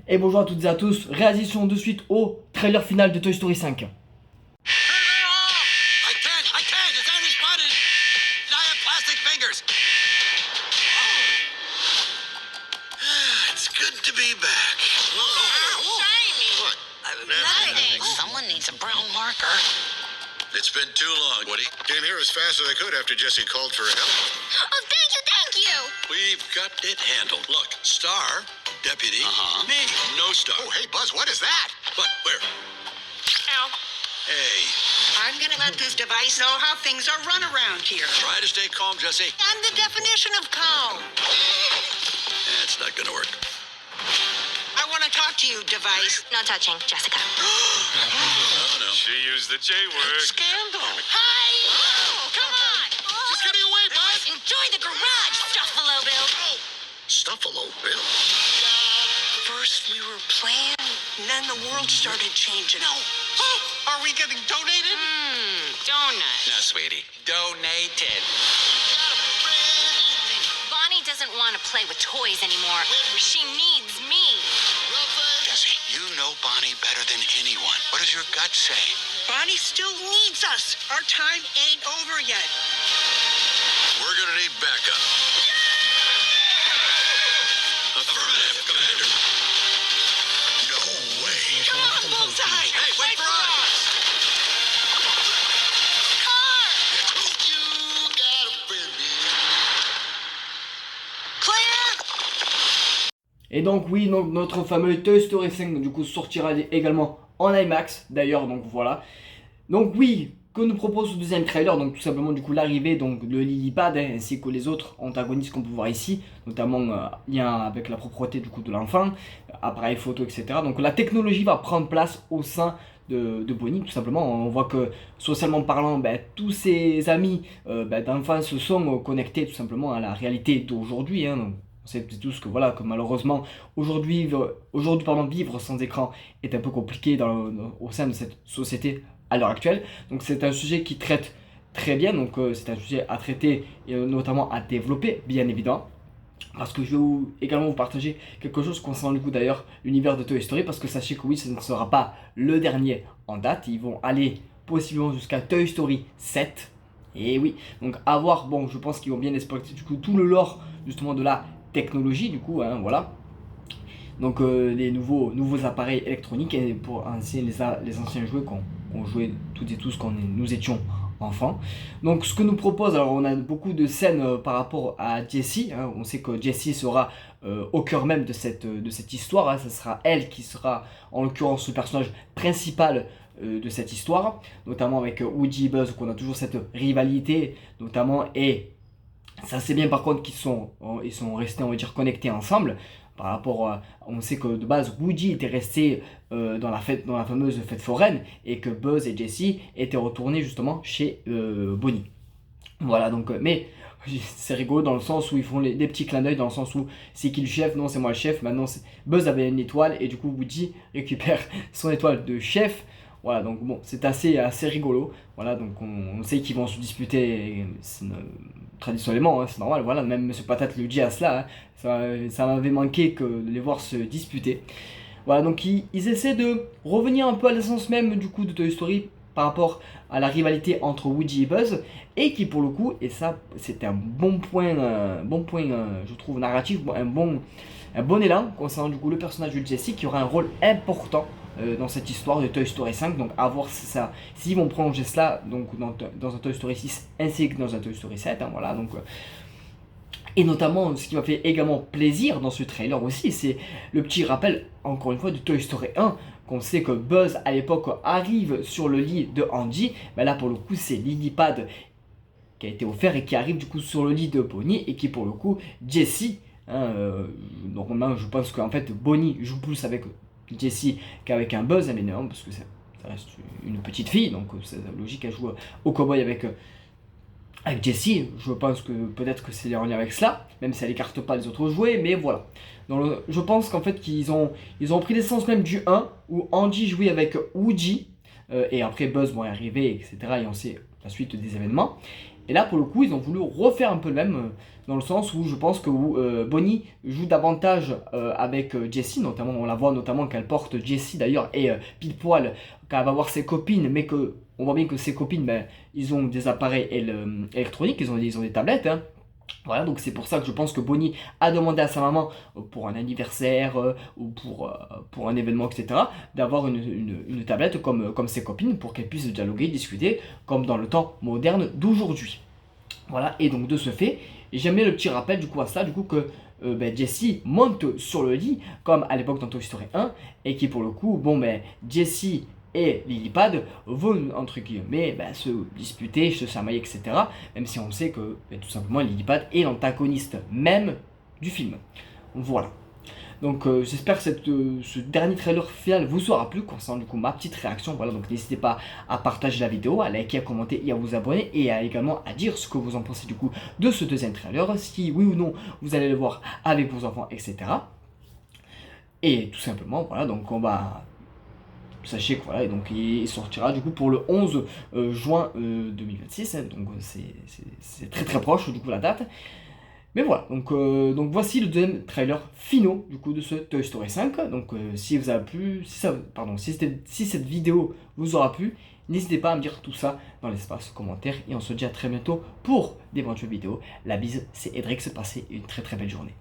Et bonjour à toutes et à tous, réalisation de suite au trailer final de Toy Story 5. It's been too long, Woody. Came here as fast as I could after Jesse called for help. Oh, thank you! We've got it handled. Look, Star, Deputy, me, no Star. Oh, hey, Buzz, what is that? What? Where? Ow. Hey, I'm gonna let this device know how things are run around here. try to stay calm, Jesse. I'm the definition of calm. It's not gonna work. I want to talk to you, device. No touching, Jessica. Oh, no. She used the J word. Scandal. Hi! Oh, come on! Just getting away, Buzz! Enjoy the garage, Stuffalo Bill! Stuffalo Bill. First we were playing, and then the world started changing. No. Oh, are we getting donated? Donut. No, sweetie. Donated. Bonnie doesn't want to play with toys anymore. She needs me. Jesse, you know Bonnie better than anyone. What does your gut say? Bonnie still needs us. Our time ain't over yet. We're gonna need backup. Affirmative, Commander. No way. Come on, Bullseye. Hey, wait for us! Car. You got a friend Clear. Et donc oui, donc, notre fameux Toy Story 5 du coup sortira également en IMAX d'ailleurs, donc voilà. Donc oui, que nous propose ce deuxième trailer, donc tout simplement du coup l'arrivée donc de Lily-Pad ainsi que les autres antagonistes qu'on peut voir ici, notamment lien avec la propreté du coup de l'enfant, appareil photo, etc. Donc la technologie va prendre place au sein de Bonnie, tout simplement. On voit que socialement parlant, tous ses amis d'enfance se sont connectés tout simplement à la réalité d'aujourd'hui, hein, donc on sait tous que voilà, que malheureusement aujourd'hui vivre sans écran est un peu compliqué au sein de cette société à l'heure actuelle. Donc c'est un sujet qui traite très bien, donc c'est un sujet à traiter et notamment à développer, bien évidemment. Parce que je vais également vous partager quelque chose concernant du coup d'ailleurs l'univers de Toy Story, parce que sachez que oui, ce ne sera pas le dernier en date, ils vont aller possiblement jusqu'à Toy Story 7. Et oui, donc à voir, bon je pense qu'ils vont bien exploiter du coup tout le lore justement de la technologie du coup, hein, voilà. Donc les nouveaux appareils électroniques et pour les anciens jouets qu'on jouait toutes et tous quand nous étions enfants. Donc ce que nous propose, alors on a beaucoup de scènes par rapport à Jessie, hein, on sait que Jessie sera au cœur même de cette histoire, hein, ce sera elle qui sera en l'occurrence le personnage principal de cette histoire, notamment avec Woody et Buzz, qu'on a toujours cette rivalité notamment, et ça c'est bien par contre qu'ils sont restés on va dire connectés ensemble. Par rapport à, on sait que de base Woody était resté dans la fameuse fête foraine et que Buzz et Jessie étaient retournés justement chez Bonnie. Voilà, donc mais c'est rigolo dans le sens où ils font des petits clins d'œil, dans le sens où c'est qui le chef, non c'est moi le chef, maintenant Buzz avait une étoile et du coup Woody récupère son étoile de chef. Voilà, donc bon, c'est assez rigolo. Voilà, donc on sait qu'ils vont se disputer traditionnellement, hein, c'est normal. Voilà, même Monsieur Patate le dit à cela, hein, ça m'avait manqué que de les voir se disputer. Voilà, donc ils essaient de revenir un peu à l'essence même du coup de Toy Story par rapport à la rivalité entre Woody et Buzz, et qui pour le coup, et ça c'était un bon point, je trouve narratif, un bon élan concernant du coup le personnage de Jessie qui aura un rôle important dans cette histoire de Toy Story 5, donc à voir s'ils vont prolonger cela donc dans un Toy Story 6 ainsi que dans un Toy Story 7, hein, voilà, donc et notamment ce qui m'a fait également plaisir dans ce trailer aussi, c'est le petit rappel encore une fois de Toy Story 1, qu'on sait que Buzz à l'époque arrive sur le lit de Andy, mais là pour le coup c'est Lily-Pad qui a été offert et qui arrive du coup sur le lit de Bonnie, et qui pour le coup Jessie, hein, normalement je pense qu'en fait Bonnie joue plus avec Jessie qu'avec un Buzz, mais non, parce que ça reste une petite fille, donc c'est logique, elle joue au cowboy avec Jessie. Je pense que peut-être que c'est en lien avec cela, même si elle écarte pas les autres jouets, mais voilà. Donc, je pense qu'en fait qu'ils ont pris l'essence même du 1, où Andy jouait avec Woody, et après Buzz vont arriver, etc. Et on sait la suite des événements. Et là, pour le coup, ils ont voulu refaire un peu le même, dans le sens où je pense que Bonnie joue davantage avec Jessie, notamment, on la voit notamment qu'elle porte Jessie d'ailleurs, et pile poil, qu'elle va voir ses copines, mais que on voit bien que ses copines, ben, ils ont des appareils électroniques, ils ont des tablettes, hein. Voilà, donc c'est pour ça que je pense que Bonnie a demandé à sa maman, pour un anniversaire ou pour un événement, etc., d'avoir une tablette comme ses copines pour qu'elles puissent dialoguer, discuter, comme dans le temps moderne d'aujourd'hui. Voilà, et donc de ce fait, j'aime bien le petit rappel du coup à ça, du coup que ben, Jessie monte sur le lit, comme à l'époque dans Toy Story 1, et qui pour le coup, bon ben, Jessie et Lily-Pad vont, entre guillemets, ben, se disputer, se chamailler, etc. Même si on sait que, ben, tout simplement, Lily-Pad est l'antagoniste même du film. Voilà. Donc j'espère que ce dernier trailer final vous aura plu concernant du coup ma petite réaction. Voilà, donc n'hésitez pas à partager la vidéo, à liker, à commenter et à vous abonner, et également à dire ce que vous en pensez du coup de ce deuxième trailer, si oui ou non vous allez le voir avec vos enfants, etc. Et tout simplement, voilà, donc on va... Sachez que voilà, et donc il sortira du coup pour le 11 juin 2026, hein, donc c'est très très proche du coup la date. Mais voilà, donc voici le deuxième trailer final du coup de ce Toy Story 5. Donc si vous avez plu, si cette vidéo vous aura plu, n'hésitez pas à me dire tout ça dans l'espace commentaire. Et on se dit à très bientôt pour d'éventuelles vidéos. La bise, c'est Edrix, passez une très très belle journée.